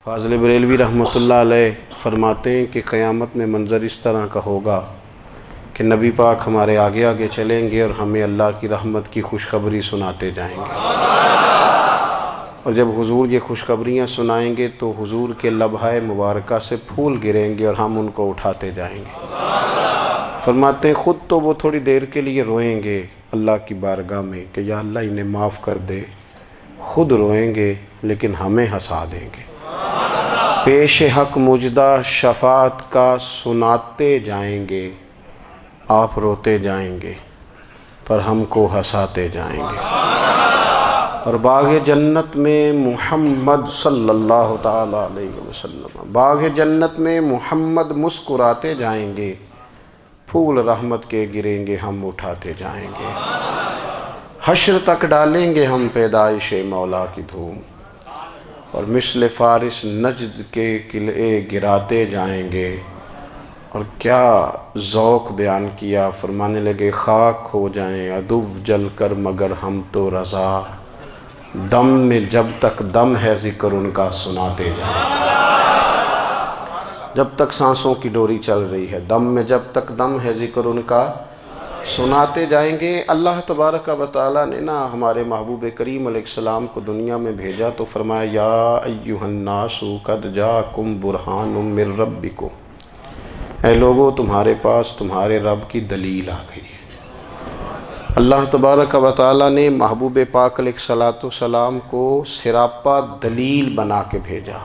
فاضل بریلوی رحمۃ اللہ علیہ فرماتے ہیں کہ قیامت میں منظر اس طرح کا ہوگا کہ نبی پاک ہمارے آگے آگے چلیں گے اور ہمیں اللہ کی رحمت کی خوشخبری سناتے جائیں گے، اور جب حضور یہ خوشخبریاں سنائیں گے تو حضور کے لبھہ مبارکہ سے پھول گریں گے اور ہم ان کو اٹھاتے جائیں گے۔ فرماتے ہیں خود تو وہ تھوڑی دیر کے لیے روئیں گے اللہ کی بارگاہ میں کہ یا اللہ انہیں معاف کر دے، خود روئیں گے لیکن ہمیں ہنسا دیں گے۔ پیش حق مجدہ شفاعت کا سناتے جائیں گے، آپ روتے جائیں گے پر ہم کو ہنساتے جائیں گے۔ اور باغ جنت میں محمد صلی اللہ تعالی علیہ وسلم، باغ جنت میں محمد مسکراتے جائیں گے، پھول رحمت کے گریں گے ہم اٹھاتے جائیں گے۔ حشر تک ڈالیں گے ہم پیدائش مولا کی دھوم، اور مثل فارس نجد کے قلعے گراتے جائیں گے۔ اور کیا ذوق بیان کیا، فرمانے لگے خاک ہو جائیں عدو جل کر مگر ہم تو رضا، دم میں جب تک دم ہے ذکر ان کا سناتے جائیں گے۔ جب تک سانسوں کی ڈوری چل رہی ہے، دم میں جب تک دم ہے ذکر ان کا سناتے جائیں گے۔ اللہ تبارک و تعالیٰ نے ہمارے محبوب کریم علیہ السلام کو دنیا میں بھیجا تو فرمایا یا ایھا الناس قد جاءکم برہان من ربکم، اے لوگو تمہارے پاس تمہارے رب کی دلیل آ گئی ہے۔ اللہ تبارک و تعالیٰ نے محبوب پاک علیہ السلام کو سراپا دلیل بنا کے بھیجا۔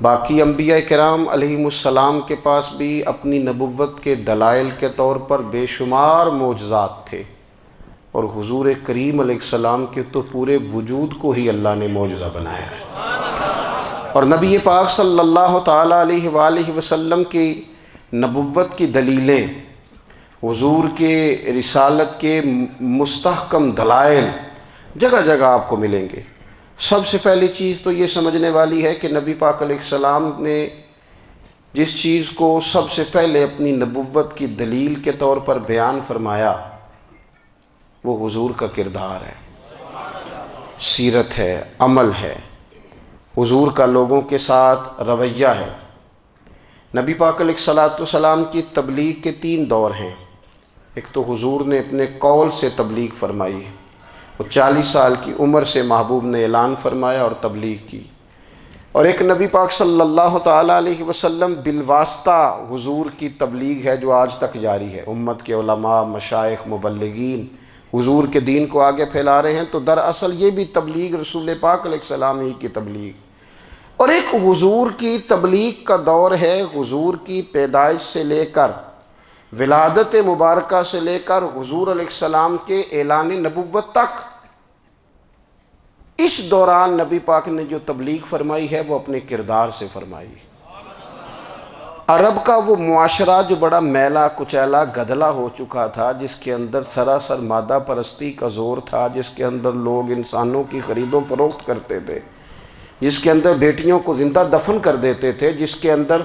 باقی انبیاء کرام علیہم السلام کے پاس بھی اپنی نبوت کے دلائل کے طور پر بے شمار معجزات تھے، اور حضور کریم علیہ السلام کے تو پورے وجود کو ہی اللہ نے معجزہ بنایا ہے۔ اور نبی پاک صلی اللہ تعالیٰ علیہ وآلہ وسلم کی نبوت کی دلیلیں، حضور کے رسالت کے مستحکم دلائل جگہ جگہ آپ کو ملیں گے۔ سب سے پہلی چیز تو یہ سمجھنے والی ہے کہ نبی پاک علیہ السلام نے جس چیز کو سب سے پہلے اپنی نبوت کی دلیل کے طور پر بیان فرمایا وہ حضور کا کردار ہے، سیرت ہے، عمل ہے، حضور کا لوگوں کے ساتھ رویہ ہے۔ نبی پاک علیہ السلام کی تبلیغ کے 3 دور ہیں۔ ایک تو حضور نے اپنے قول سے تبلیغ فرمائی، وہ 40 سال کی عمر سے محبوب نے اعلان فرمایا اور تبلیغ کی۔ اور ایک نبی پاک صلی اللہ تعالیٰ علیہ وسلم بالواسطہ حضور کی تبلیغ ہے جو آج تک جاری ہے۔ امت کے علماء، مشائخ، مبلغین حضور کے دین کو آگے پھیلا رہے ہیں، تو دراصل یہ بھی تبلیغ رسول پاک علیہ السلام ہی کی تبلیغ۔ اور ایک حضور کی تبلیغ کا دور ہے، حضور کی پیدائش سے لے کر ولادت مبارکہ سے لے کر حضور علیہ السلام کے اعلان نبوت تک۔ اس دوران نبی پاک نے جو تبلیغ فرمائی ہے وہ اپنے کردار سے فرمائی۔ عرب کا وہ معاشرہ جو بڑا میلا کچیلا گدلا ہو چکا تھا، جس کے اندر سراسر مادہ پرستی کا زور تھا، جس کے اندر لوگ انسانوں کی خرید و فروخت کرتے تھے، جس کے اندر بیٹیوں کو زندہ دفن کر دیتے تھے، جس کے اندر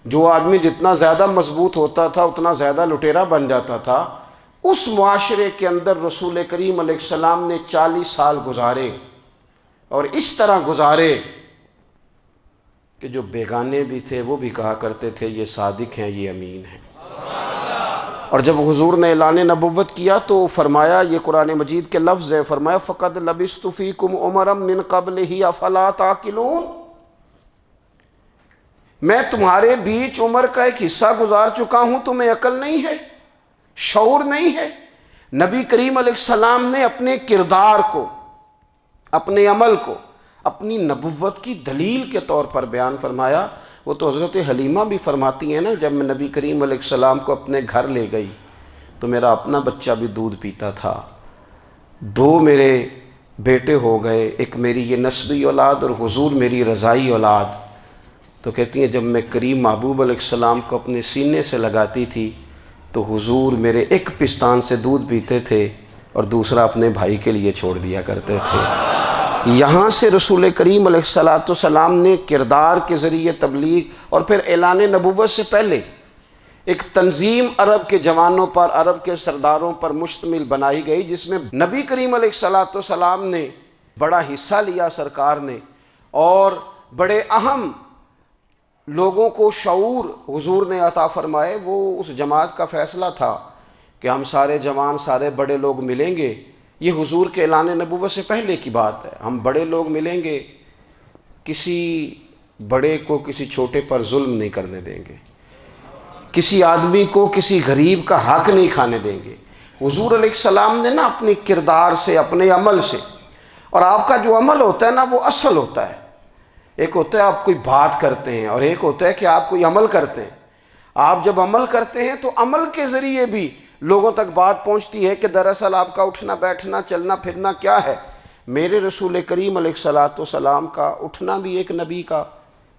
جو آدمی جتنا زیادہ مضبوط ہوتا تھا اتنا زیادہ لٹیرا بن جاتا تھا، اس معاشرے کے اندر رسول کریم علیہ السلام نے 40 سال گزارے، اور اس طرح گزارے کہ جو بیگانے بھی تھے وہ بھی کہا کرتے تھے یہ صادق ہیں، یہ امین ہیں۔ اور جب حضور نے اعلان نبوت کیا تو فرمایا، یہ قرآن مجید کے لفظ ہیں، فرمایا فَقَدْ لَبِثْتُ فِيكُمْ عُمَرًا مِّن قَبْلِهِ أَفَلَا تَعْقِلُونَ، میں تمہارے بیچ عمر کا ایک حصہ گزار چکا ہوں، تمہیں عقل نہیں ہے، شعور نہیں ہے۔ نبی کریم علیہ السلام نے اپنے کردار کو، اپنے عمل کو اپنی نبوت کی دلیل کے طور پر بیان فرمایا۔ وہ تو حضرت حلیمہ بھی فرماتی ہیں نا، جب میں نبی کریم علیہ السلام کو اپنے گھر لے گئی تو میرا اپنا بچہ بھی دودھ پیتا تھا، 2 میرے بیٹے ہو گئے، ایک میری یہ نسبی اولاد اور حضور میری رضائی اولاد۔ تو کہتی ہیں جب میں کریم محبوب علیہ السلام کو اپنے سینے سے لگاتی تھی تو حضور میرے ایک پستان سے دودھ پیتے تھے اور دوسرا اپنے بھائی کے لیے چھوڑ دیا کرتے تھے۔ یہاں سے رسول کریم علیہ السلام نے کردار کے ذریعے تبلیغ، اور پھر اعلان نبوت سے پہلے ایک تنظیم عرب کے جوانوں پر، عرب کے سرداروں پر مشتمل بنائی گئی، جس میں نبی کریم علیہ السلام نے بڑا حصہ لیا سرکار نے، اور بڑے اہم لوگوں کو شعور حضور نے عطا فرمائے، وہ اس جماعت کا فیصلہ تھا کہ ہم سارے جوان، سارے بڑے لوگ ملیں گے۔ یہ حضور کے اعلان نبوت سے پہلے کی بات ہے۔ ہم بڑے لوگ ملیں گے، کسی بڑے کو کسی چھوٹے پر ظلم نہیں کرنے دیں گے، کسی آدمی کو کسی غریب کا حق نہیں کھانے دیں گے۔ حضور علیہ السلام نے نا اپنے کردار سے، اپنے عمل سے، اور آپ کا جو عمل ہوتا ہے نا وہ اصل ہوتا ہے۔ ایک ہوتا ہے آپ کوئی بات کرتے ہیں اور ایک ہوتا ہے کہ آپ کوئی عمل کرتے ہیں۔ آپ جب عمل کرتے ہیں تو عمل کے ذریعے بھی لوگوں تک بات پہنچتی ہے کہ دراصل آپ کا اٹھنا بیٹھنا چلنا پھرنا کیا ہے۔ میرے رسول کریم علیہ السلام کا اٹھنا بھی ایک نبی کا،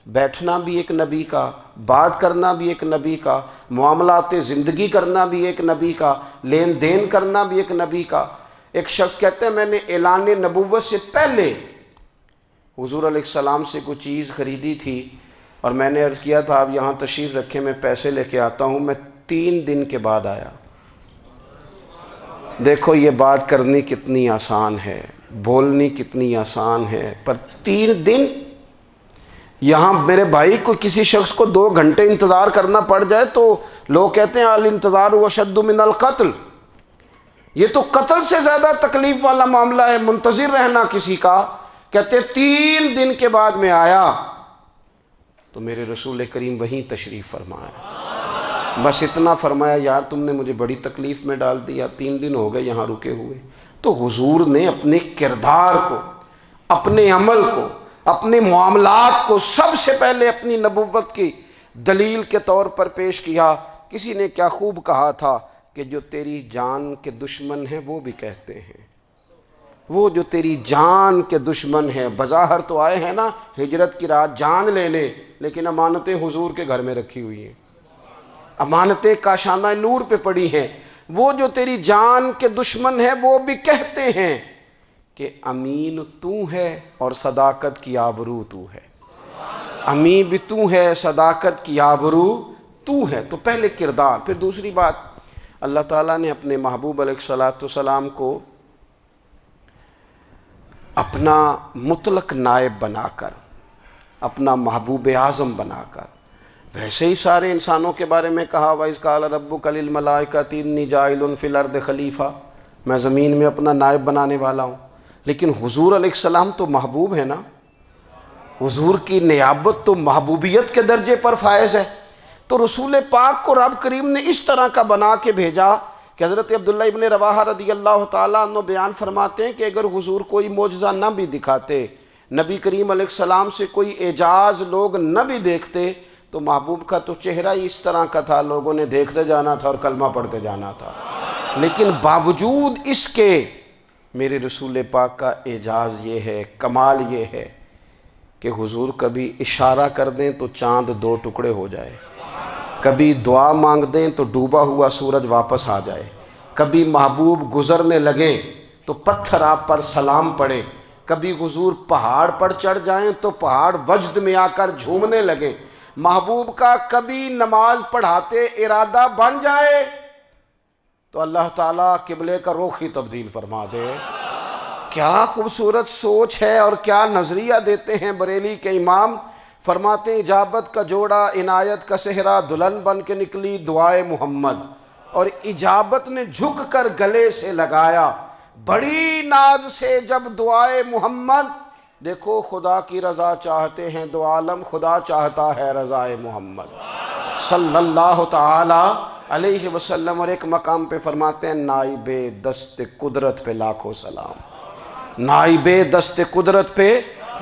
بیٹھنا بھی ایک نبی کا، بات کرنا بھی ایک نبی کا، معاملات زندگی کرنا بھی ایک نبی کا، لین دین کرنا بھی ایک نبی کا۔ ایک شخص کہتے ہیں میں نے اعلان نبوت سے پہلے حضور علیہ السلام سے کوئی چیز خریدی تھی اور میں نے عرض کیا تھا آپ یہاں تشریف رکھیں، میں پیسے لے کے آتا ہوں۔ میں 3 دن کے بعد آیا۔ دیکھو یہ بات کرنی کتنی آسان ہے، بولنی کتنی آسان ہے، پر 3 دن یہاں میرے بھائی کو کسی شخص کو 2 گھنٹے انتظار کرنا پڑ جائے تو لوگ کہتے ہیں الانتظار اشد من القتل۔ یہ تو قتل سے زیادہ تکلیف والا معاملہ ہے، منتظر رہنا کسی کا۔ کہتے 3 دن کے بعد میں آیا تو میرے رسول کریم وہیں تشریف فرمایا۔ بس اتنا فرمایا یار تم نے مجھے بڑی تکلیف میں ڈال دیا، 3 دن ہو گئے یہاں رکے ہوئے۔ تو حضور نے اپنے کردار کو، اپنے عمل کو، اپنے معاملات کو سب سے پہلے اپنی نبوت کی دلیل کے طور پر پیش کیا۔ کسی نے کیا خوب کہا تھا کہ جو تیری جان کے دشمن ہیں وہ بھی کہتے ہیں، وہ جو تیری جان کے دشمن ہیں، بظاہر تو آئے ہیں نا ہجرت کی رات جان لینے، لیکن امانتیں حضور کے گھر میں رکھی ہوئی ہیں، امانتیں کاشانہ نور پہ پڑی ہیں۔ وہ جو تیری جان کے دشمن ہیں وہ بھی کہتے ہیں کہ امین تو ہے اور صداقت کی آبرو تو ہے، امین بھی تو ہے، صداقت کی آبرو تو ہے۔ تو پہلے کردار۔ پھر دوسری بات، اللہ تعالیٰ نے اپنے محبوب علیہ السلام کو اپنا مطلق نائب بنا کر، اپنا محبوب اعظم بنا کر، ویسے ہی سارے انسانوں کے بارے میں کہا وَإِذْ قَالَ رَبُّكَ لِلْمَلَائِكَةِ إِنِّي جَاعِلٌ فِي الْأَرْضِ خلیفہ، میں زمین میں اپنا نائب بنانے والا ہوں۔ لیکن حضور علیہ السلام تو محبوب ہے نا، حضور کی نیابت تو محبوبیت کے درجے پر فائز ہے۔ تو رسول پاک کو رب کریم نے اس طرح کا بنا کے بھیجا کہ حضرت عبداللہ ابن رواحہ رضی اللہ تعالیٰ عنہ بیان فرماتے ہیں کہ اگر حضور کوئی معجزہ نہ بھی دکھاتے، نبی کریم علیہ السلام سے کوئی اعجاز لوگ نہ بھی دیکھتے، تو محبوب کا تو چہرہ ہی اس طرح کا تھا، لوگوں نے دیکھتے جانا تھا اور کلمہ پڑھتے جانا تھا۔ لیکن باوجود اس کے میرے رسول پاک کا اعجاز یہ ہے، کمال یہ ہے کہ حضور کبھی اشارہ کر دیں تو چاند 2 ٹکڑے ہو جائے، کبھی دعا مانگ دیں تو ڈوبا ہوا سورج واپس آ جائے، کبھی محبوب گزرنے لگیں تو پتھر آپ پر سلام پڑے، کبھی حضور پہاڑ پر چڑھ جائیں تو پہاڑ وجد میں آ کر جھومنے لگیں، محبوب کا کبھی نماز پڑھاتے ارادہ بن جائے تو اللہ تعالیٰ قبلے کا رخ ہی تبدیل فرما دے۔ کیا خوبصورت سوچ ہے اور کیا نظریہ دیتے ہیں بریلی کے امام۔ فرماتے ہیں اجابت کا جوڑا عنایت کا صحرا، دلہن بن کے نکلی دعائے محمد، اور اجابت نے جھک کر گلے سے لگایا بڑی ناز سے جب دعائے محمد۔ دیکھو خدا کی رضا چاہتے ہیں دو عالم، خدا چاہتا ہے رضائے محمد صلی اللہ تعالی علیہ وسلم۔ اور ایک مقام پہ فرماتے ہیں نائب دست قدرت پہ لاکھوں سلام، نائب دست قدرت پہ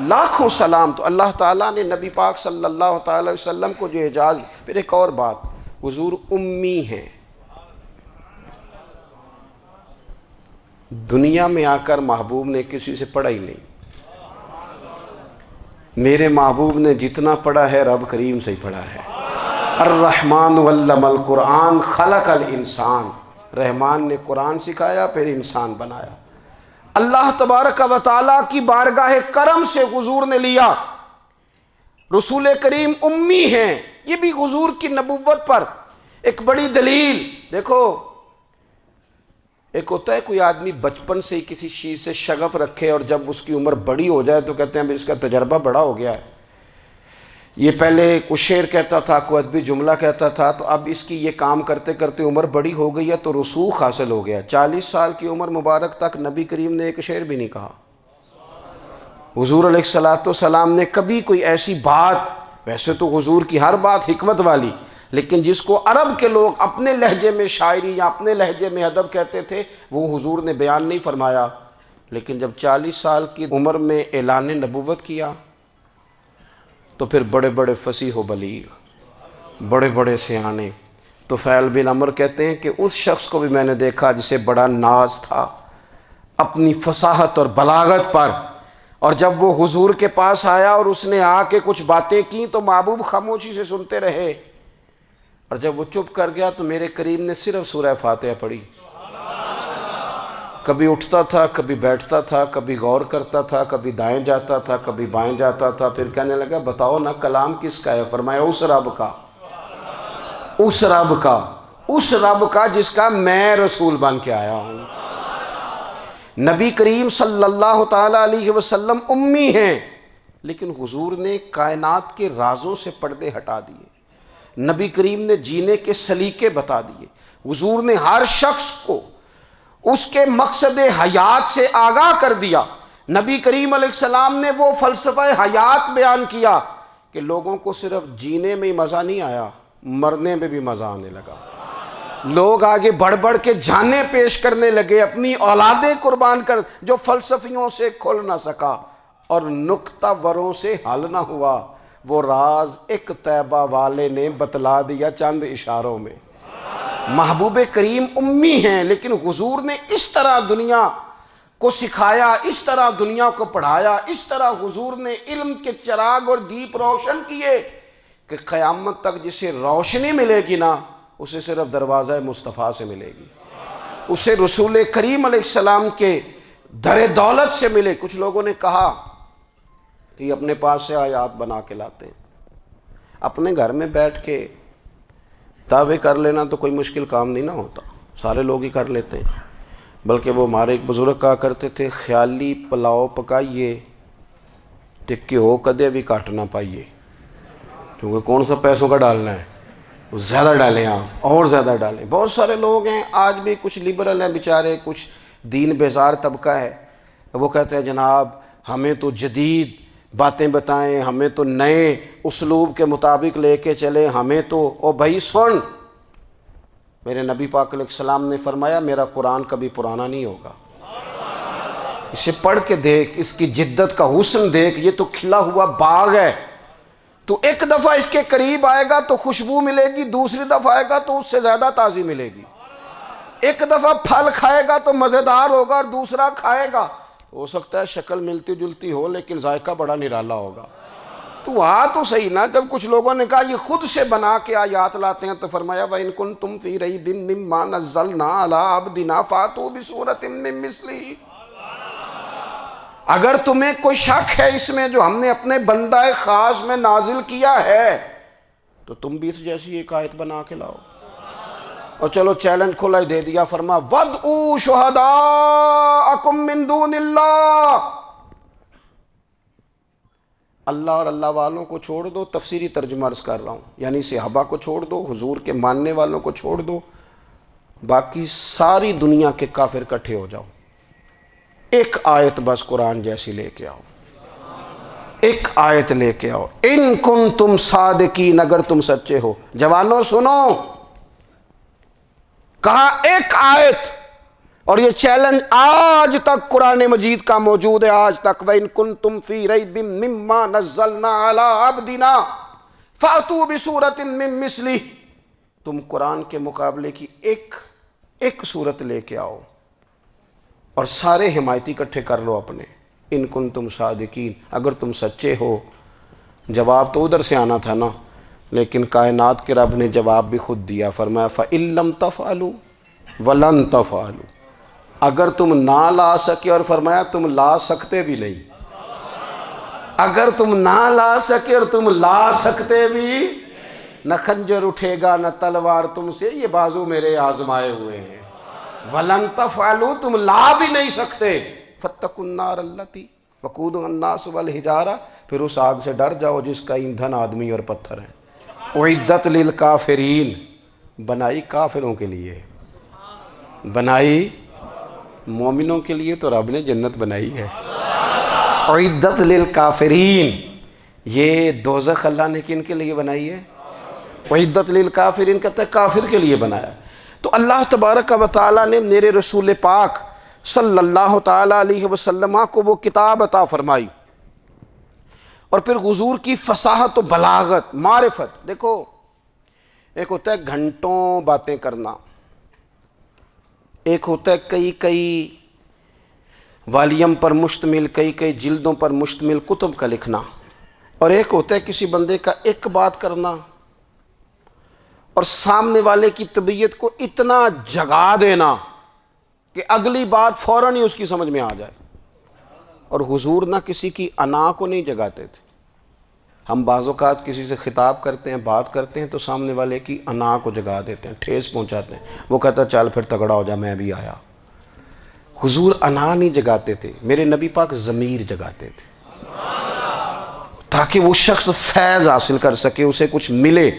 لاکھوں سلام۔ تو اللہ تعالیٰ نے نبی پاک صلی اللہ تعالی علیہ وسلم کو جو اعجاز۔ پھر ایک اور بات، حضور امی ہیں، دنیا میں آ کر محبوب نے کسی سے پڑھا ہی نہیں۔ میرے محبوب نے جتنا پڑھا ہے رب کریم سے ہی پڑھا ہے۔ الرحمن علم القرآن خلق الانسان، رحمان نے قرآن سکھایا پھر انسان بنایا۔ اللہ تبارک و تعالیٰ کی بارگاہ کرم سے حضور نے لیا۔ رسول کریم امی ہیں، یہ بھی حضور کی نبوت پر ایک بڑی دلیل۔ دیکھو ایک ہوتا ہے کوئی آدمی بچپن سے ہی کسی چیز سے شغف رکھے اور جب اس کی عمر بڑی ہو جائے تو کہتے ہیں اس کا تجربہ بڑا ہو گیا ہے، یہ پہلے کچھ شعر کہتا تھا، کوئی ادبی جملہ کہتا تھا، تو اب اس کی یہ کام کرتے کرتے عمر بڑی ہو گئی ہے تو رسوخ حاصل ہو گیا۔ 40 سال کی عمر مبارک تک نبی کریم نے ایک شعر بھی نہیں کہا۔ حضور علیہ السلام نے کبھی کوئی ایسی بات، ویسے تو حضور کی ہر بات حکمت والی، لیکن جس کو عرب کے لوگ اپنے لہجے میں شاعری یا اپنے لہجے میں ادب کہتے تھے، وہ حضور نے بیان نہیں فرمایا۔ لیکن جب 40 سال کی عمر میں اعلان نبوت کیا تو پھر بڑے بڑے فصیح و بلیغ، بڑے بڑے سیانے، طفیل بن عمر کہتے ہیں کہ اس شخص کو بھی میں نے دیکھا جسے بڑا ناز تھا اپنی فصاحت اور بلاغت پر، اور جب وہ حضور کے پاس آیا اور اس نے آ کے کچھ باتیں کی تو محبوب خاموشی سے سنتے رہے، اور جب وہ چپ کر گیا تو میرے کریم نے صرف سورہ فاتحہ پڑھی۔ کبھی اٹھتا تھا، کبھی بیٹھتا تھا، کبھی غور کرتا تھا، کبھی دائیں جاتا تھا، کبھی بائیں جاتا تھا، پھر کہنے لگا بتاؤ نا کلام کس کا ہے؟ فرمایا اس رب کا، اس رب کا، اس رب کا جس کا میں رسول بن کے آیا ہوں۔ نبی کریم صلی اللہ تعالیٰ علیہ وسلم امی ہیں، لیکن حضور نے کائنات کے رازوں سے پردے ہٹا دیے، نبی کریم نے جینے کے سلیقے بتا دیے، حضور نے ہر شخص کو اس کے مقصد حیات سے آگاہ کر دیا۔ نبی کریم علیہ السلام نے وہ فلسفہ حیات بیان کیا کہ لوگوں کو صرف جینے میں ہی مزہ نہیں آیا، مرنے میں بھی مزہ آنے لگا۔ لوگ آگے بڑھ بڑھ کے جانیں پیش کرنے لگے، اپنی اولادیں قربان کر، جو فلسفیوں سے کھل نہ سکا اور نکتہ وروں سے حل نہ ہوا، وہ راز ایک طیبہ والے نے بتلا دیا چند اشاروں میں۔ محبوب کریم امی ہیں، لیکن حضور نے اس طرح دنیا کو سکھایا، اس طرح دنیا کو پڑھایا، اس طرح حضور نے علم کے چراغ اور دیپ روشن کیے کہ قیامت تک جسے روشنی ملے گی نا، اسے صرف دروازہ مصطفیٰ سے ملے گی، اسے رسول کریم علیہ السلام کے در دولت سے ملے۔ کچھ لوگوں نے کہا کہ یہ اپنے پاس سے آیات بنا کے لاتے ہیں، اپنے گھر میں بیٹھ کے دعوے کر لینا تو کوئی مشکل کام نہیں نہ ہوتا، سارے لوگ ہی کر لیتے ہیں۔ بلکہ وہ ہمارے ایک بزرگ کہا کرتے تھے، خیالی پلاؤ پکائیے تے گھیو کدے بھی کاٹ نہ پائیے، کیونکہ کون سا پیسوں کا ڈالنا ہے، زیادہ ڈالیں آپ، اور زیادہ ڈالیں۔ بہت سارے لوگ ہیں آج بھی، کچھ لبرل ہیں بیچارے، کچھ دین بیزار طبقہ ہے، وہ کہتے ہیں جناب ہمیں تو جدید باتیں بتائیں، ہمیں تو نئے اسلوب کے مطابق لے کے چلیں، ہمیں تو او بھائی سن، میرے نبی پاک علیہ السلام نے فرمایا میرا قرآن کبھی پرانا نہیں ہوگا، اسے پڑھ کے دیکھ، اس کی جدت کا حسن دیکھ، یہ تو کھلا ہوا باغ ہے، تو ایک دفعہ اس کے قریب آئے گا تو خوشبو ملے گی، دوسری دفعہ آئے گا تو اس سے زیادہ تازی ملے گی، ایک دفعہ پھل کھائے گا تو مزیدار ہوگا اور دوسرا کھائے گا ہو سکتا ہے شکل ملتی جلتی ہو لیکن ذائقہ بڑا نرالا ہوگا۔ تو تو صحیح نا، جب کچھ لوگوں نے کہا یہ خود سے بنا کے آیات لاتے ہیں تو فرمایا وَإِن كُنتُمْ فِي رَيْبٍ مِّمَّا نَزَّلْنَا عَلَىٰ عَبْدِنَا فَأْتُوا بِسُورَةٍ مِّن مِّثْلِهِ، اگر تمہیں کوئی شک ہے اس میں جو ہم نے اپنے بندہ خاص میں نازل کیا ہے تو تم بھی اس جیسی ایک آیت بنا کے لاؤ۔ اور چلو چیلنج کھلا ہی دے دیا، فرما وَادْعُوا شُهَدَاءَكُم مِّن دُونِ اللَّهِ، اللہ اور اللہ والوں کو چھوڑ دو، تفسیری ترجمہ عرض کر رہا ہوں، یعنی صحابہ کو چھوڑ دو، حضور کے ماننے والوں کو چھوڑ دو، باقی ساری دنیا کے کافر اکٹھے ہو جاؤ، ایک آیت بس قرآن جیسی لے کے آؤ، ایک آیت لے کے آؤ، ان کنتم صادقین، اگر تم سچے ہو۔ جوانوں سنو، کہا ایک آیت، اور یہ چیلنج آج تک قرآن مجید کا موجود ہے، آج تک وَإِن كُنتُمْ فِي رَيْبٍ مِّمَّا نَزَّلْنَا عَلَىٰ عَبْدِنَا فَأْتُوا بِسُورَةٍ مِّن مِّثْلِهِ، تم قرآن کے مقابلے کی ایک صورت لے کے آؤ اور سارے حمایتی اکٹھے کر لو اپنے، ان کنتم صادقین، اگر تم سچے ہو۔ جواب تو ادھر سے آنا تھا نا، لیکن کائنات کے رب نے جواب بھی خود دیا، فرمایا فَإِن لَّمْ تَفْعَلُوا وَلَن تَفْعَلُوا، اگر تم نہ لا سکے، اور فرمایا تم لا سکتے بھی نہیں، اگر تم نہ لا سکے اور تم لا سکتے بھی، نہ خنجر اٹھے گا نہ تلوار تم سے، یہ بازو میرے آزمائے ہوئے ہیں، وَلَن تَفْعَلُوا، تم لا بھی نہیں سکتے، فَاتَّقُوا النَّارَ الَّتِي وَقُودُهَا النَّاسُ وَالْحِجَارَةُ، پھر اس آگ سے ڈر جاؤ جس کا ایندھن آدمی اور پتھر ہے۔ اعدت للکافرین، بنائی کافروں کے لیے، بنائی مومنوں کے لیے تو رب نے جنت بنائی ہے۔ اعدت للکافرین، یہ دوزخ اللہ نے کن کے لیے بنائی ہے؟ اعدت للکافرین کہتا ہے کافر کے لیے بنایا۔ تو اللہ تبارک و تعالیٰ نے میرے رسول پاک صلی اللہ تعالیٰ علیہ وسلم کو وہ کتاب عطا فرمائی، اور پھر حضور کی فصاحت و بلاغت، معرفت۔ دیکھو ایک ہوتا ہے گھنٹوں باتیں کرنا، ایک ہوتا ہے کئی والیوم پر مشتمل، کئی جلدوں پر مشتمل کتب کا لکھنا، اور ایک ہوتا ہے کسی بندے کا ایک بات کرنا اور سامنے والے کی طبیعت کو اتنا جگا دینا کہ اگلی بات فوراً ہی اس کی سمجھ میں آ جائے۔ اور حضور نہ کسی کی انا کو نہیں جگاتے تھے۔ ہم بعض اوقات کسی سے خطاب کرتے ہیں، بات کرتے ہیں تو سامنے والے کی انا کو جگا دیتے ہیں، ٹھیس پہنچاتے ہیں، وہ کہتا ہے چل پھر تگڑا ہو جا میں بھی آیا۔ حضور انا نہیں جگاتے تھے، میرے نبی پاک ضمیر جگاتے تھے تاکہ وہ شخص فیض حاصل کر سکے، اسے کچھ ملے۔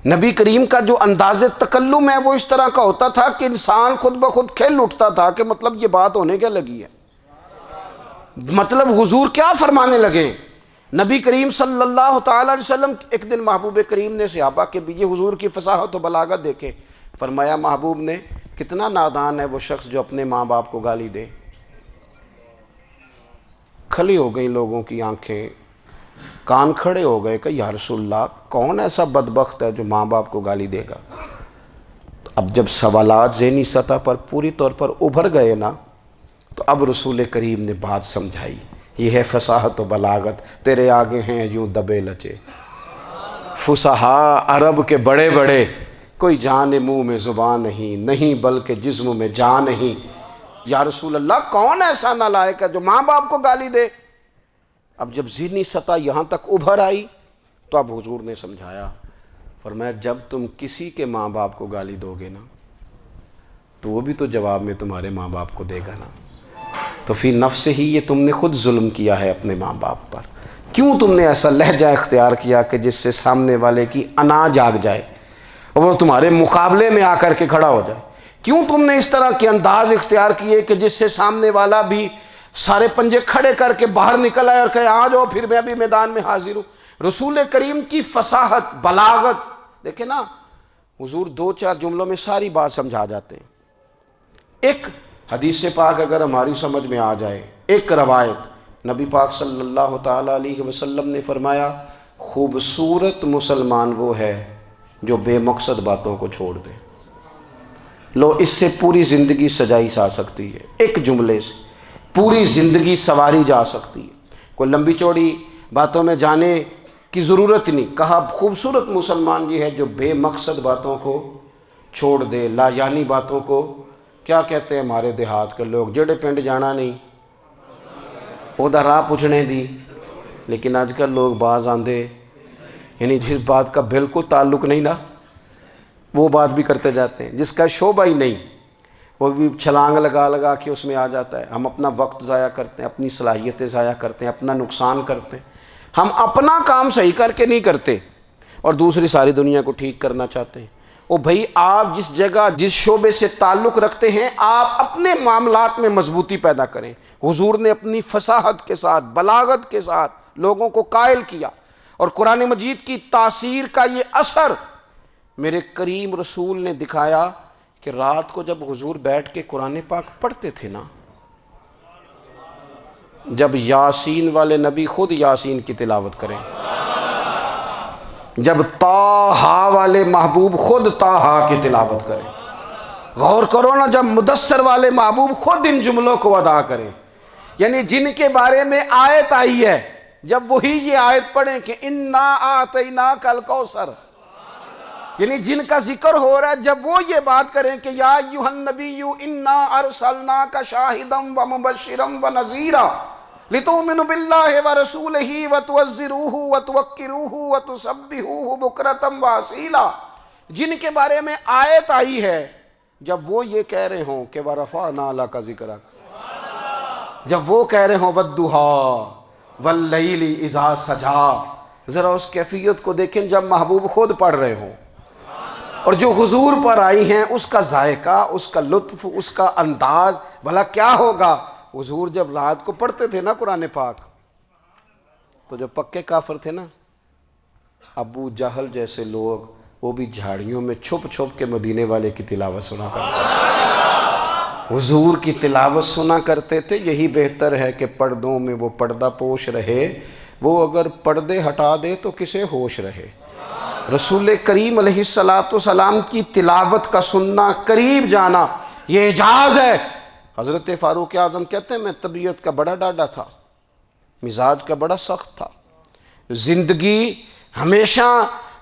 نبی کریم کا جو انداز تکلم ہے وہ اس طرح کا ہوتا تھا کہ انسان خود بخود کھل اٹھتا تھا کہ مطلب یہ بات ہونے کیا لگی ہے، مطلب حضور کیا فرمانے لگے۔ نبی کریم صلی اللہ تعالیٰ علیہ وسلم ایک دن محبوب کریم نے صحابہ کے بیچ حضور کی فصاحت و بلاغت دیکھے، فرمایا محبوب نے کتنا نادان ہے وہ شخص جو اپنے ماں باپ کو گالی دے۔ کھلی ہو گئی لوگوں کی آنکھیں، کان کھڑے ہو گئے کہ یا رسول اللہ کون ایسا بدبخت ہے جو ماں باپ کو گالی دے گا۔ اب جب سوالات ذہنی سطح پر پوری طور پر ابھر گئے نا، تو اب رسول کریم نے بات سمجھائی۔ یہ ہے فصاحت و بلاغت، تیرے آگے ہیں یوں دبے لچے فصحاء عرب کے بڑے بڑے، کوئی جان منہ میں زبان نہیں بلکہ جسم میں جان نہیں۔ یا رسول اللہ کون ایسا نالائق ہے جو ماں باپ کو گالی دے؟ اب جب ذہنی سطح یہاں تک ابھر آئی تو اب حضور نے سمجھایا، فرمایا جب تم کسی کے ماں باپ کو گالی دو گے نا تو وہ بھی تو جواب میں تمہارے ماں باپ کو دے گا نا، تو فی نفس ہی یہ تم نے خود ظلم کیا ہے اپنے ماں باپ پر۔ کیوں تم نے ایسا لہجہ اختیار کیا کہ جس سے سامنے والے کی انا جاگ جائے اور وہ تمہارے مقابلے میں آ کر کے کھڑا ہو جائے؟ کیوں تم نے اس طرح کے انداز اختیار کیے کہ جس سے سامنے والا بھی سارے پنجے کھڑے کر کے باہر نکل آئے اور کہے آ جاؤ پھر میں بھی میدان میں حاضر ہوں؟ رسول کریم کی فصاحت بلاغت دیکھیں نا، حضور 2-4 جملوں میں ساری بات سمجھا جاتے ہیں۔ ایک حدیث پاک اگر ہماری سمجھ میں آ جائے، ایک روایت نبی پاک صلی اللہ تعالیٰ علیہ وسلم نے فرمایا خوبصورت مسلمان وہ ہے جو بے مقصد باتوں کو چھوڑ دے۔ لو اس سے پوری زندگی سجائی جا سکتی ہے، ایک جملے سے پوری زندگی سواری جا سکتی ہے، کوئی لمبی چوڑی باتوں میں جانے کی ضرورت نہیں۔ کہا خوبصورت مسلمان یہ ہے جو بے مقصد باتوں کو چھوڑ دے، لا یعنی باتوں کو، کیا کہتے ہیں ہمارے دیہات کے لوگ، جڑے پنڈ جانا نہیں ادھر راہ پوچھنے دی۔ لیکن آج کل لوگ باز آندے، یعنی جس بات کا بالکل تعلق نہیں نا وہ بات بھی کرتے جاتے ہیں، جس کا شعبہ ہی نہیں وہ بھی چھلانگ لگا کے اس میں آ جاتا ہے۔ ہم اپنا وقت ضائع کرتے ہیں، اپنی صلاحیتیں ضائع کرتے ہیں، اپنا نقصان کرتے ہیں۔ ہم اپنا کام صحیح کر کے نہیں کرتے اور دوسری ساری دنیا کو ٹھیک کرنا چاہتے ہیں۔ او بھائی آپ جس جگہ جس شعبے سے تعلق رکھتے ہیں آپ اپنے معاملات میں مضبوطی پیدا کریں۔ حضور نے اپنی فصاحت کے ساتھ بلاغت کے ساتھ لوگوں کو قائل کیا، اور قرآن مجید کی تاثیر کا یہ اثر میرے کریم رسول نے دکھایا کہ رات کو جب حضور بیٹھ کے قرآن پاک پڑھتے تھے نا، جب یاسین والے نبی خود یاسین کی تلاوت کریں، جب طٰہٰ والے محبوب خود طٰہٰ کی تلاوت کریں، غور کرو نا جب مدثر والے محبوب خود ان جملوں کو ادا کریں، یعنی جن کے بارے میں آیت آئی ہے جب وہی یہ آیت پڑھیں کہ اِنَّا أَعْطَيْنَاكَ الْكَوْثَرَ، یعنی جن کا ذکر ہو رہا ہے جب وہ یہ بات کریں کہ یا ایھا النبی انا ارسلناک شاہدا ومبشرا ونذیرا لتؤمنوا باللہ ورسولہ وتعزروہ وتوقروہ وتسبحوہ بکرۃ واصیلا، جن کے بارے میں آیت آئی ہے جب وہ یہ کہہ رہے ہوں کہ ورفعنا لک ذکرک، جب وہ کہہ رہے ہوں والضحیٰ واللیل اذا سجا، ذرا اس کیفیت کو دیکھیں جب محبوب خود پڑھ رہے ہوں، اور جو حضور پر آئی ہیں اس کا ذائقہ، اس کا لطف، اس کا انداز بھلا کیا ہوگا۔ حضور جب رات کو پڑھتے تھے نا قرآن پاک، تو جو پکے کافر تھے نا، ابو جہل جیسے لوگ، وہ بھی جھاڑیوں میں چھپ چھپ کے مدینے والے کی تلاوت سنا کرتے تھے، حضور کی تلاوت سنا کرتے تھے۔ یہی بہتر ہے کہ پردوں میں وہ پردہ پوش رہے، وہ اگر پردے ہٹا دے تو کسے ہوش رہے۔ رسول کریم علیہ السلام کی تلاوت کا سننا، قریب جانا، یہ اعجاز ہے۔ حضرت فاروق اعظم کہتے ہیں میں طبیعت کا بڑا ڈاڈا تھا، مزاج کا بڑا سخت تھا، زندگی ہمیشہ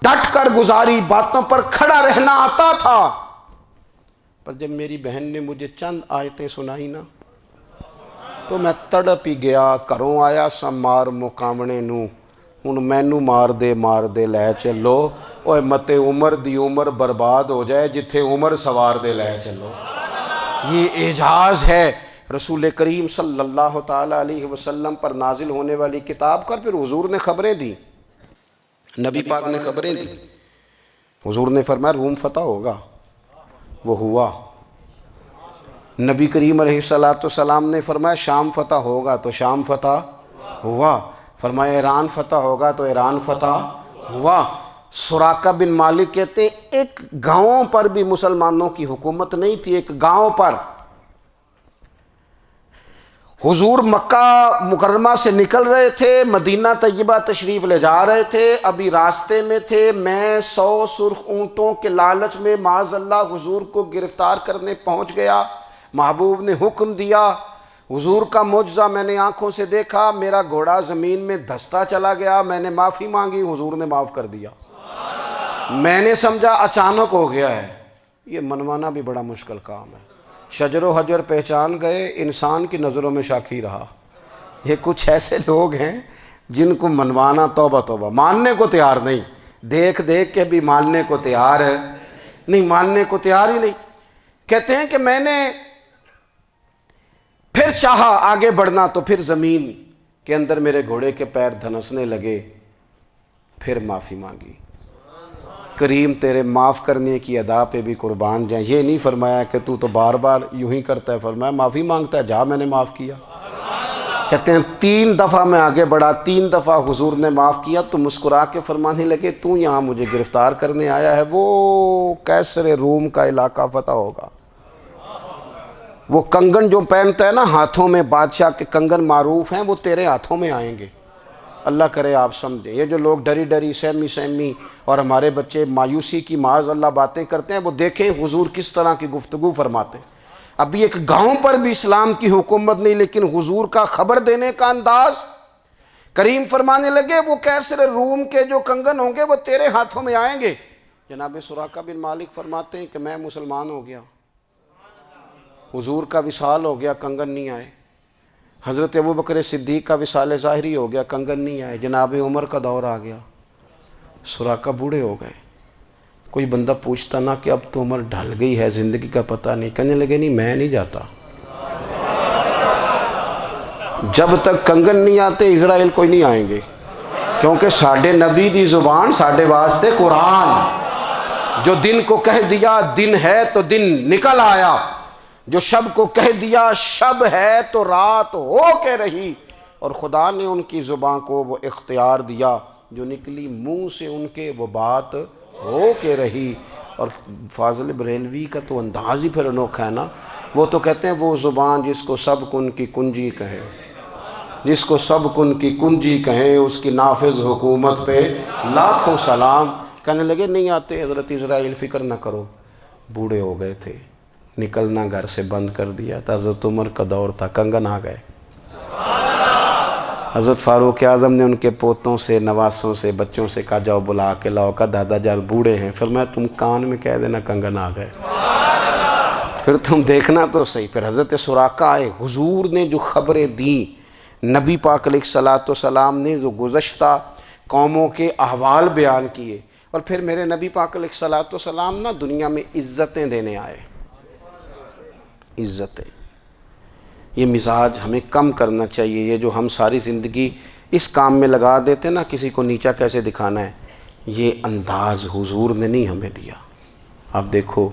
ڈٹ کر گزاری، باتوں پر کھڑا رہنا آتا تھا، پر جب میری بہن نے مجھے چند آیتیں سنائی نا تو میں تڑپ ہی گیا۔ گھروں آیا سا مار مقامنے نو، ہن مینو مار دے لے چلو، اوے متے عمر دی عمر برباد ہو جائے، جتھے عمر سوار دے لے چلو۔ یہ اعجاز ہے رسول کریم صلی اللہ تعالیٰ علیہ وسلم پر نازل ہونے والی کتاب کا۔ پھر حضور نے خبریں دی، نبی پاک نے خبریں دی۔ حضور نے فرمایا روم فتح ہوگا، وہ ہوا۔ نبی کریم علیہ السلام نے فرمایا شام فتح ہوگا، تو شام فتح ہوا۔ فرمایا ایران فتح ہوگا، تو ایران فتح ہوا۔ سراقہ بن مالک کہتے ہیں ایک گاؤں پر بھی مسلمانوں کی حکومت نہیں تھی، ایک گاؤں پر۔ حضور مکہ مکرمہ سے نکل رہے تھے، مدینہ طیبہ تشریف لے جا رہے تھے، ابھی راستے میں تھے، میں 100 سرخ اونٹوں کے لالچ میں معاذ اللہ حضور کو گرفتار کرنے پہنچ گیا۔ محبوب نے حکم دیا، حضور کا معجزہ میں نے آنکھوں سے دیکھا، میرا گھوڑا زمین میں دھستا چلا گیا، میں نے معافی مانگی، حضور نے معاف کر دیا۔ میں نے سمجھا اچانک ہو گیا ہے۔ یہ منوانا بھی بڑا مشکل کام ہے۔ شجر و حجر پہچان گئے، انسان کی نظروں میں شاکی رہا۔ یہ کچھ ایسے لوگ ہیں جن کو منوانا توبہ توبہ، ماننے کو تیار نہیں، دیکھ دیکھ کے بھی ماننے کو تیار ہے نہیں، ماننے کو تیار ہی نہیں۔ کہتے ہیں کہ میں نے پھر چاہا آگے بڑھنا، تو پھر زمین کے اندر میرے گھوڑے کے پیر دھنسنے لگے، پھر معافی مانگی۔ کریم تیرے معاف کرنے کی ادا پہ بھی قربان جائیں۔ یہ نہیں فرمایا کہ تو بار بار یوں ہی کرتا ہے، فرمایا معافی مانگتا ہے، جا میں نے معاف کیا۔ کہتے ہیں 3 دفعہ میں آگے بڑھا، 3 دفعہ حضور نے معاف کیا، تو مسکرا کے فرمانے لگے تو یہاں مجھے گرفتار کرنے آیا ہے، وہ کیسر روم کا علاقہ فتح ہوگا۔ وہ کنگن جو پہنتا ہے نا ہاتھوں میں، بادشاہ کے کنگن معروف ہیں، وہ تیرے ہاتھوں میں آئیں گے۔ اللہ کرے آپ سمجھیں۔ یہ جو لوگ ڈری ڈری سہمی اور ہمارے بچے مایوسی کی معاذ اللہ باتیں کرتے ہیں، وہ دیکھیں حضور کس طرح کی گفتگو فرماتے ہیں۔ ابھی ایک گاؤں پر بھی اسلام کی حکومت نہیں، لیکن حضور کا خبر دینے کا انداز۔ کریم فرمانے لگے وہ کیسر روم کے جو کنگن ہوں گے وہ تیرے ہاتھوں میں آئیں گے۔ جناب سراقہ بن مالک فرماتے ہیں کہ میں مسلمان ہو گیا، حضور کا وصال ہو گیا، کنگن نہیں آئے۔ حضرت ابوبکر صدیق کا وصال ظاہری ہو گیا، کنگن نہیں آئے۔ جناب عمر کا دور آ گیا، سراقہ بوڑھے ہو گئے۔ کوئی بندہ پوچھتا نا کہ اب تو عمر ڈھل گئی ہے، زندگی کا پتہ نہیں، کہنے لگے نہیں میں نہیں جاتا، جب تک کنگن نہیں آتے اسرائیل کوئی نہیں آئیں گے، کیونکہ ساڈے نبی دی زبان ساڈے واسطے قرآن۔ جو دن کو کہہ دیا دن ہے تو دن نکل آیا، جو شب کو کہہ دیا شب ہے تو رات ہو کے رہی، اور خدا نے ان کی زبان کو وہ اختیار دیا، جو نکلی منہ سے ان کے وہ بات ہو کے رہی۔ اور فاضل بریلوی کا تو انداز ہی پھر انوکھا ہے نا، وہ تو کہتے ہیں وہ زبان جس کو سب کن کی کنجی کہیں، جس کو سب کن کی کنجی کہیں، اس کی نافذ حکومت پہ لاکھوں سلام۔ کہنے لگے نہیں آتے حضرت اسرائیل، فکر نہ کرو، بوڑھے ہو گئے تھے، نکلنا گھر سے بند کر دیا تھا، حضرت عمر کا دور تھا، کنگن آ گئے۔ حضرت فاروق اعظم نے ان کے پوتوں سے، نواسوں سے، بچوں سے کہا جاؤ بلا کے لاؤ، کا دادا جان بوڑھے ہیں، پھر میں تم کان میں کہہ دینا کنگن آ گئے، پھر تم دیکھنا تو صحیح۔ پھر حضرت سراقہ آئے، حضور نے جو خبریں دیں، نبی پاک علیہ السلام نے جو گزشتہ قوموں کے احوال بیان کیے، اور پھر میرے نبی پاک علیہ السلام نا دنیا میں عزتیں دینے آئے، عزتیں۔ یہ مزاج ہمیں کم کرنا چاہیے، یہ جو ہم ساری زندگی اس کام میں لگا دیتے نا کسی کو نیچا کیسے دکھانا ہے، یہ انداز حضور نے نہیں ہمیں دیا۔ آپ دیکھو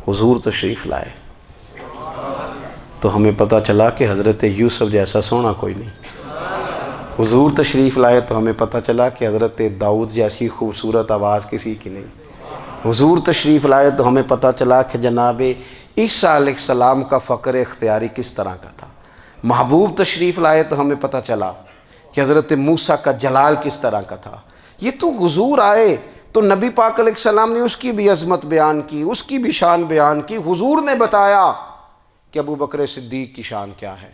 حضور تشریف لائے تو ہمیں پتہ چلا کہ حضرت یوسف جیسا سونا کوئی نہیں، حضور تشریف لائے تو ہمیں پتہ چلا کہ حضرت داؤد جیسی خوبصورت آواز کسی کی نہیں، حضور تشریف لائے تو ہمیں پتہ چلا کہ جناب عیسیٰ علیہ السلام کا فقر اختیاری کس طرح کا تھا، محبوب تشریف لائے تو ہمیں پتہ چلا کہ حضرت موسیٰ کا جلال کس طرح کا تھا۔ یہ تو حضور آئے تو نبی پاک علیہ السلام نے اس کی بھی عظمت بیان کی، اس کی بھی شان بیان کی۔ حضور نے بتایا کہ ابو بکر صدیق کی شان کیا ہے،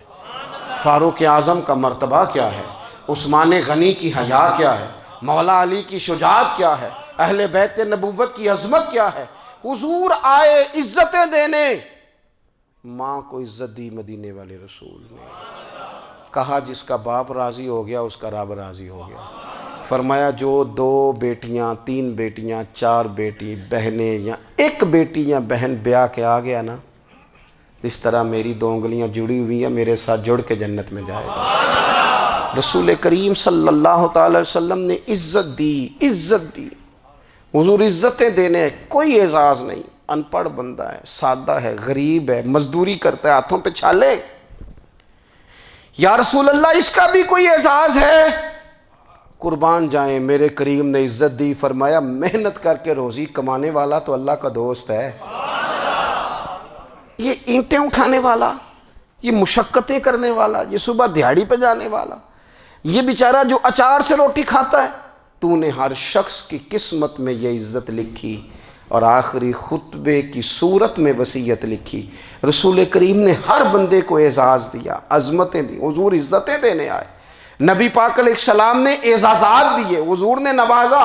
فاروق اعظم کا مرتبہ کیا ہے، عثمان غنی کی حیا کیا ہے، مولا علی کی شجاعت کیا ہے، اہل بیت نبوت کی عظمت کیا ہے۔ حضور آئے عزتیں دینے، ماں کو عزت دی مدینے والے رسول نے، کہا جس کا باپ راضی ہو گیا اس کا رب راضی ہو گیا۔ فرمایا جو 2 بیٹیاں 3 بیٹیاں 4 بیٹی بہنیں یا ایک بیٹی یا بہن بیاہ کے آ گیا نا، اس طرح میری 2 انگلیاں جڑی ہوئی ہیں، میرے ساتھ جڑ کے جنت میں جائے گا۔ رسول کریم صلی اللہ تعالی وسلم نے عزت دی۔ حضور عزتیں دینے، کوئی اعزاز نہیں، ان پڑھ بندہ ہے، سادہ ہے، غریب ہے، مزدوری کرتا ہے، ہاتھوں پہ چھالے، یا رسول اللہ اس کا بھی کوئی اعزاز ہے؟ قربان جائیں، میرے کریم نے عزت دی، فرمایا محنت کر کے روزی کمانے والا تو اللہ کا دوست ہے، یہ اینٹیں اٹھانے والا، یہ مشقتیں کرنے والا، یہ صبح دیہڑی پہ جانے والا، یہ بیچارہ جو اچار سے روٹی کھاتا ہے، تو نے ہر شخص کی قسمت میں یہ عزت لکھی اور آخری خطبے کی صورت میں وصیت لکھی۔ رسول کریم نے ہر بندے کو اعزاز دیا، عظمتیں دی، حضور عزتیں دینے آئے، نبی پاک علیہ السلام نے اعزازات دیے، حضور نے نوازا۔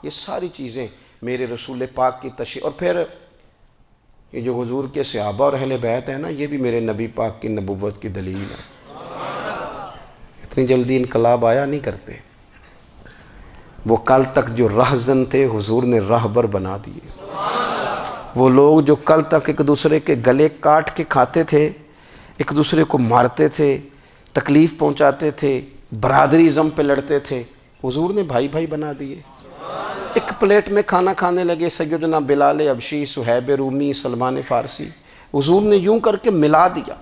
یہ ساری چیزیں میرے رسول پاک کی تشریف، اور پھر یہ جو حضور کے صحابہ اور اہل بیت ہیں نا، یہ بھی میرے نبی پاک کی نبوت کی دلیل ہے۔ اتنی جلدی انقلاب آیا نہیں کرتے، وہ کل تک جو رہزن تھے حضور نے راہبر بنا دیے۔ وہ لوگ جو کل تک ایک دوسرے کے گلے کاٹ کے کھاتے تھے، ایک دوسرے کو مارتے تھے، تکلیف پہنچاتے تھے، برادری ازم پہ لڑتے تھے، حضور نے بھائی بھائی بنا دیے۔ ایک پلیٹ میں کھانا کھانے لگے سیدنا بلال حبشی، صہیب رومی، سلمان فارسی، حضور نے یوں کر کے ملا دیا۔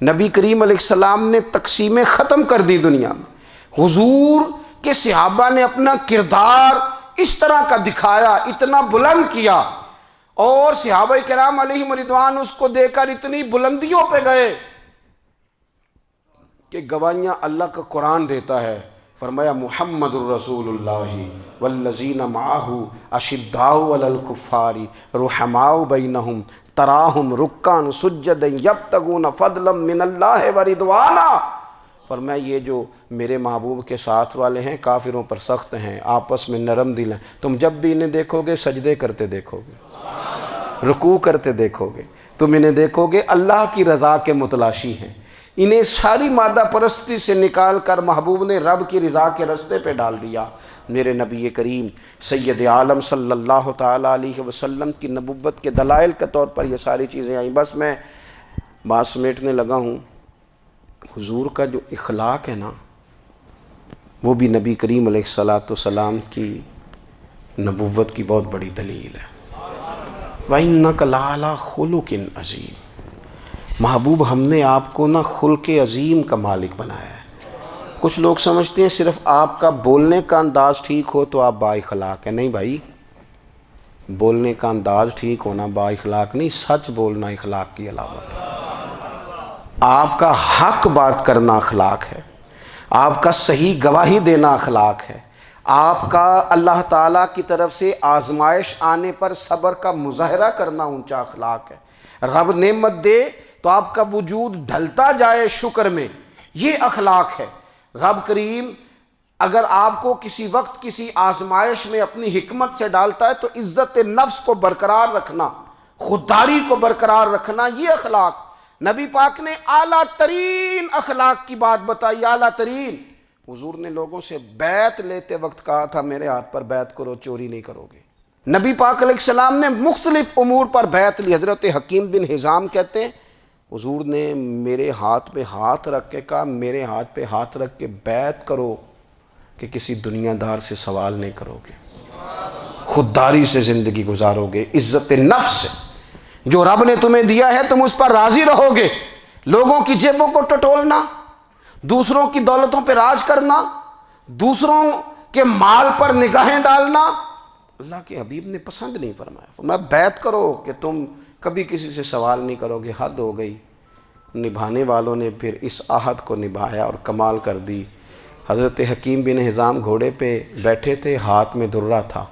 نبی کریم علیہ السلام نے تقسیمیں ختم کر دی دنیا میں۔ حضور کے صحابہ نے اپنا کردار اس طرح کا دکھایا، اتنا بلند کیا، اور صحابہ کرام علیہم رضوان اس کو دے کر اتنی بلندیوں پہ گئے کہ گواہیاں اللہ کا قرآن دیتا ہے۔ فرمایا محمد الرسول اللہ والذین معہ اشداء علی الکفار رحماء بینہم تراہم رکعا سجدا یبتغون فضلا من اللہ ورضوانا۔ فرمایا یہ جو میرے محبوب کے ساتھ والے ہیں کافروں پر سخت ہیں، آپس میں نرم دل ہیں، تم جب بھی انہیں دیکھو گے سجدے کرتے دیکھو گے، رکوع کرتے دیکھو گے، تم انہیں دیکھو گے اللہ کی رضا کے متلاشی ہیں۔ انہیں ساری مادہ پرستی سے نکال کر محبوب نے رب کی رضا کے رستے پہ ڈال دیا۔ میرے نبی کریم سید عالم صلی اللہ تعالیٰ علیہ وسلم کی نبوت کے دلائل کے طور پر یہ ساری چیزیں آئیں۔ بس میں بات سمیٹنے لگا ہوں۔ حضور کا جو اخلاق ہے نا، وہ بھی نبی کریم علیہ السلام کی نبوت کی بہت بڑی دلیل ہے۔ وَإِنَّكَ لَعَلَىٰ خُلُقٍ عَظِيمٍ۔ محبوب ہم نے آپ کو نا خلق عظیم کا مالک بنایا ہے۔ کچھ لوگ سمجھتے ہیں صرف آپ کا بولنے کا انداز ٹھیک ہو تو آپ با اخلاق ہیں۔ نہیں بھائی، بولنے کا انداز ٹھیک ہونا با اخلاق نہیں، سچ بولنا اخلاق کی علامت ہے۔ آپ کا حق بات کرنا اخلاق ہے، آپ کا صحیح گواہی دینا اخلاق ہے، آپ کا اللہ تعالیٰ کی طرف سے آزمائش آنے پر صبر کا مظاہرہ کرنا اونچا اخلاق ہے۔ رب نعمت دے تو آپ کا وجود ڈھلتا جائے شکر میں، یہ اخلاق ہے۔ رب کریم اگر آپ کو کسی وقت کسی آزمائش میں اپنی حکمت سے ڈالتا ہے تو عزت نفس کو برقرار رکھنا، خودداری کو برقرار رکھنا، یہ اخلاق۔ نبی پاک نے اعلیٰ ترین اخلاق کی بات بتائی، اعلیٰ ترین۔ حضور نے لوگوں سے بیعت لیتے وقت کہا تھا میرے ہاتھ پر بیعت کرو، چوری نہیں کرو گے۔ نبی پاک علیہ السلام نے مختلف امور پر بیعت لی۔ حضرت حکیم بن حزام کہتے ہیں حضور نے میرے ہاتھ پہ ہاتھ رکھ کے کہا میرے ہاتھ پہ ہاتھ رکھ کے بیعت کرو کہ کسی دنیا دار سے سوال نہیں کرو گے، خودداری سے زندگی گزارو گے، عزت نفس سے، جو رب نے تمہیں دیا ہے تم اس پر راضی رہو گے، لوگوں کی جیبوں کو ٹٹولنا، دوسروں کی دولتوں پہ راج کرنا، دوسروں کے مال پر نگاہیں ڈالنا اللہ کے حبیب نے پسند نہیں فرمایا۔ فرمایا بیعت کرو کہ تم کبھی کسی سے سوال نہیں کرو گے۔ حد ہو گئی، نبھانے والوں نے پھر اس عہد کو نبھایا اور کمال کر دی۔ حضرت حکیم بن حزام گھوڑے پہ بیٹھے تھے، ہاتھ میں درہ تھا،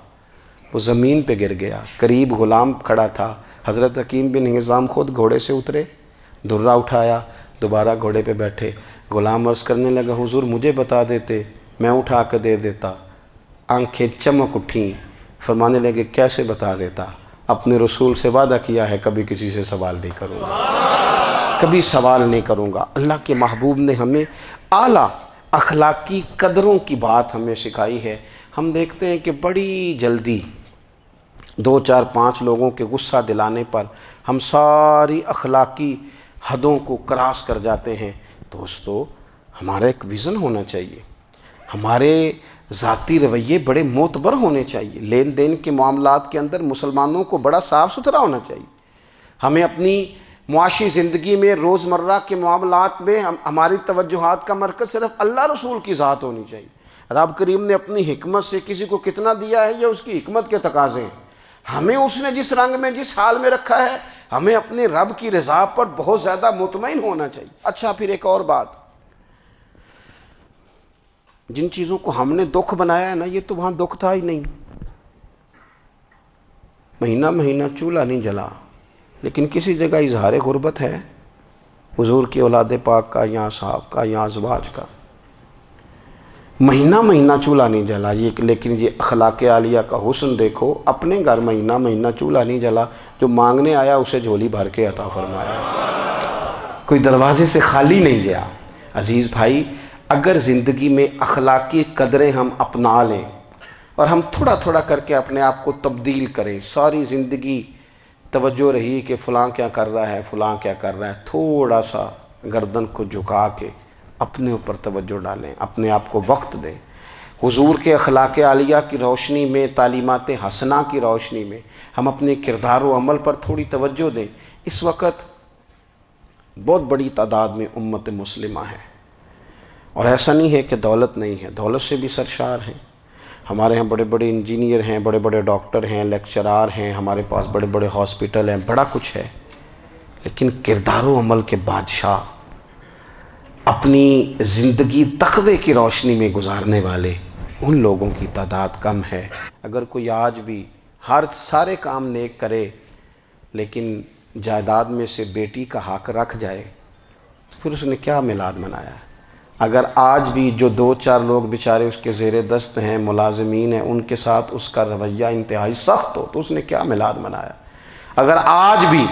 وہ زمین پہ گر گیا، قریب غلام کھڑا تھا، حضرت حکیم بن حزام خود گھوڑے سے اترے، درہ اٹھایا، دوبارہ گھوڑے پہ بیٹھے۔ غلام عرض کرنے لگا حضور مجھے بتا دیتے میں اٹھا کے دے دیتا۔ آنکھیں چمک اٹھیں، فرمانے لگے کیسے بتا دیتا؟ اپنے رسول سے وعدہ کیا ہے کبھی کسی سے سوال نہیں کروں گا، کبھی سوال نہیں کروں گا۔ اللہ کے محبوب نے ہمیں اعلیٰ اخلاقی قدروں کی بات ہمیں سکھائی ہے۔ ہم دیکھتے ہیں کہ بڑی جلدی 2 4 5 لوگوں کے غصہ دلانے پر ہم ساری اخلاقی حدوں کو کراس کر جاتے ہیں۔ دوستو ہمارا ایک ویژن ہونا چاہیے، ہمارے ذاتی رویے بڑے معتبر ہونے چاہیے، لین دین کے معاملات کے اندر مسلمانوں کو بڑا صاف ستھرا ہونا چاہیے۔ ہمیں اپنی معاشی زندگی میں روزمرہ کے معاملات میں ہماری توجہات کا مرکز صرف اللہ رسول کی ذات ہونی چاہیے۔ رب کریم نے اپنی حکمت سے کسی کو کتنا دیا ہے یہ اس کی حکمت کے تقاضے ہیں۔ ہمیں اس نے جس رنگ میں جس حال میں رکھا ہے ہمیں اپنے رب کی رضا پر بہت زیادہ مطمئن ہونا چاہیے۔ اچھا پھر ایک اور بات، جن چیزوں کو ہم نے دکھ بنایا ہے نا یہ تو وہاں دکھ تھا ہی نہیں۔ مہینہ مہینہ چولہا نہیں جلا، لیکن کسی جگہ اظہار غربت ہے، حضور کی اولاد پاک کا یا صاحب کا یا ازواج کا، مہینہ مہینہ چولہا نہیں جلا۔ لیکن یہ اخلاق عالیہ کا حسن دیکھو، اپنے گھر مہینہ مہینہ چولہا نہیں جلا، جو مانگنے آیا اسے جھولی بھر کے عطا فرمایا، کوئی دروازے سے خالی نہیں گیا۔ عزیز بھائی، اگر زندگی میں اخلاقی قدریں ہم اپنا لیں اور ہم تھوڑا تھوڑا کر کے اپنے آپ کو تبدیل کریں، ساری زندگی توجہ رہی کہ فلاں کیا کر رہا ہے فلاں کیا کر رہا ہے، تھوڑا سا گردن کو جھکا کے اپنے اوپر توجہ ڈالیں، اپنے آپ کو وقت دیں، حضور کے اخلاق عالیہ کی روشنی میں، تعلیمات حسنہ کی روشنی میں ہم اپنے کردار و عمل پر تھوڑی توجہ دیں۔ اس وقت بہت بڑی تعداد میں امت مسلمہ ہے، اور ایسا نہیں ہے کہ دولت نہیں ہے، دولت سے بھی سرشار ہیں۔ ہمارے ہاں بڑے بڑے انجینئر ہیں، بڑے بڑے ڈاکٹر ہیں، لیکچرار ہیں، ہمارے پاس بڑے بڑے ہاسپٹل ہیں، بڑا کچھ ہے، لیکن کردار و عمل کے بادشاہ، اپنی زندگی تقوی کی روشنی میں گزارنے والے، ان لوگوں کی تعداد کم ہے۔ اگر کوئی آج بھی سارے کام نیک کرے لیکن جائیداد میں سے بیٹی کا حق رکھ جائے تو پھر اس نے کیا میلاد منایا؟ اگر آج بھی جو 2 4 لوگ بیچارے اس کے زیر دست ہیں، ملازمین ہیں، ان کے ساتھ اس کا رویہ انتہائی سخت ہو تو اس نے کیا میلاد منایا؟ اگر آج بھی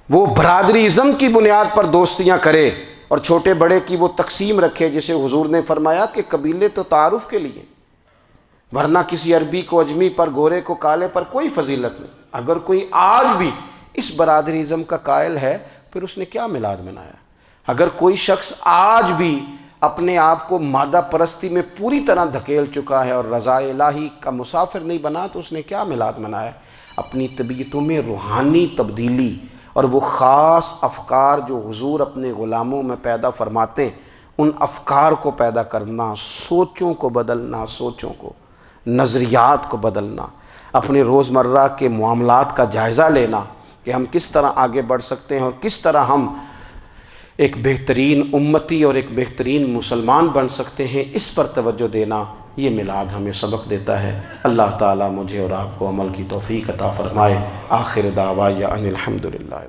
وہ برادری ازم کی بنیاد پر دوستیاں کرے اور چھوٹے بڑے کی وہ تقسیم رکھے، جسے حضور نے فرمایا کہ قبیلے تو تعارف کے لیے، ورنہ کسی عربی کو اجمی پر، گورے کو کالے پر کوئی فضیلت نہیں۔ اگر کوئی آج بھی اس برادری ازم کا قائل ہے پھر اس نے کیا میلاد منایا؟ اگر کوئی شخص آج بھی اپنے آپ کو مادہ پرستی میں پوری طرح دھکیل چکا ہے اور رضا الہی کا مسافر نہیں بنا تو اس نے کیا میلاد منایا؟ اپنی طبیعتوں میں روحانی تبدیلی اور وہ خاص افکار جو حضور اپنے غلاموں میں پیدا فرماتے ہیں، ان افکار کو پیدا کرنا، سوچوں کو بدلنا، سوچوں کو، نظریات کو بدلنا، اپنے روزمرہ کے معاملات کا جائزہ لینا کہ ہم کس طرح آگے بڑھ سکتے ہیں اور کس طرح ہم ایک بہترین امتی اور ایک بہترین مسلمان بن سکتے ہیں، اس پر توجہ دینا، یہ میلاد ہمیں سبق دیتا ہے۔ اللہ تعالیٰ مجھے اور آپ کو عمل کی توفیق عطا فرمائے۔ آخر دعوایا ان الحمدللہ۔